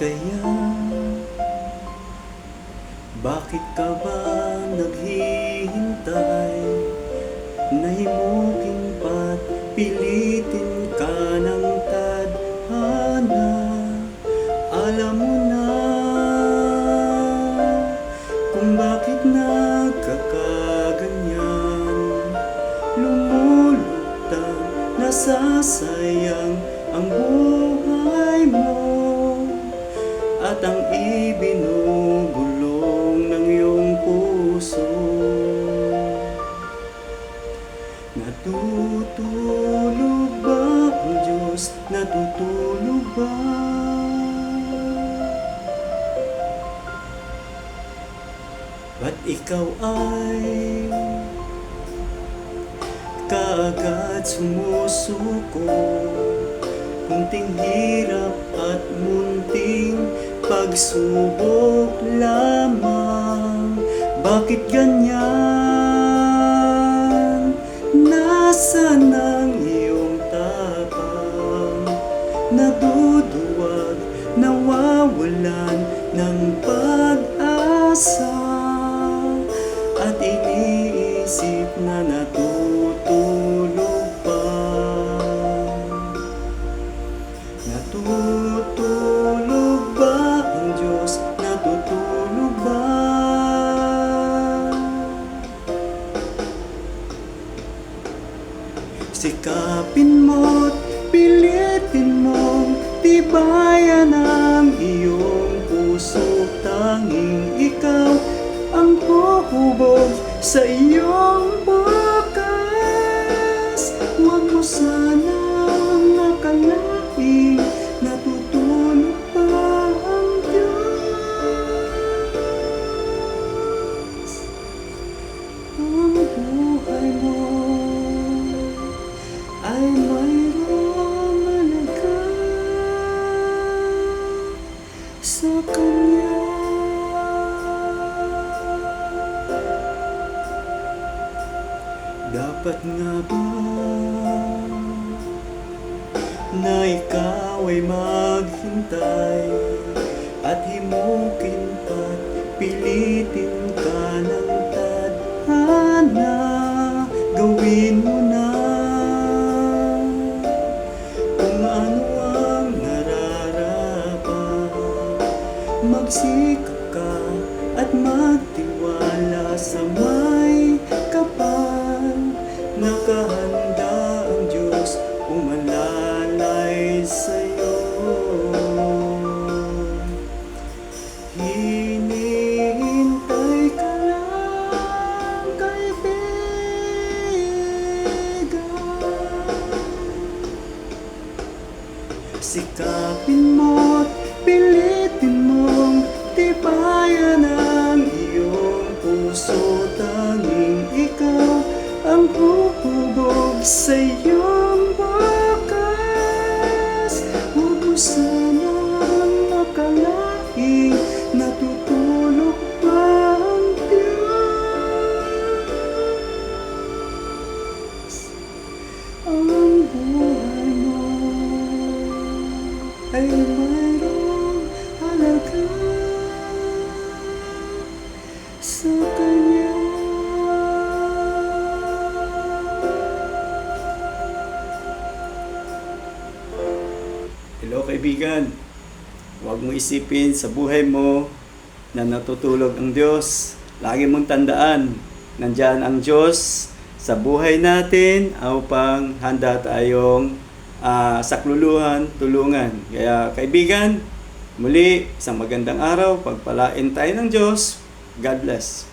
kaya? Bakit ka ba naghihintay? Nahimukin pa't pilitin ka ng tadhana. Alam mo na kung bakit nagkakaganyan. Lumulutang nasasayang ang buhay mo at ang ibinubulong ng iyong puso. Natutulog ba ang Diyos? Natutulog ba? Ba't ikaw ay kaagad sumusuko? Munting hirap at munting pagsubok lamang. Bakit ganyan? Nasaan ang iyong tapang? Naduduwag, nawawalan ng pag-asa, at iniisip na natutulog pa. Natutulog ba ang Diyos? Natutulog ba? Sikapin mo't pilitin mong tibayan ang iyong puso. Tanging ikaw ang huhubog sa iyong bukas. Huwag mo sanang nakalaing natutulog pa ang Diyos. Ang buhay mo ay mayroong malaga sa Kanya. Dapat nga ba na ikaw ay maghintay at himukin pa't pilitin ka ng tadhana? Gawin mo na kung ano ang nararapat. Magsikap ka at magtiwala sa may kapal. Nakahanda ang Diyos umalalay sa'yo. Hinihintay ka lang, kaibigan. Sikapin mo't pilitin mong tibayan ang iyong puso. Tanging ikaw ang huhubog sa iyong bukas. Huwag mo sanang makalaing natutulog pa ang Diyos. Ang buhay mo ay mayroong halaga sa Kanya. Hello kaibigan, huwag mo isipin sa buhay mo na natutulog ang Diyos. Lagi mong tandaan, nandyan ang Diyos sa buhay natin upang handa tayong sakluluhan, tulungan. Kaya kaibigan, muli, isang magandang araw, pagpalain tayo ng Diyos. God bless.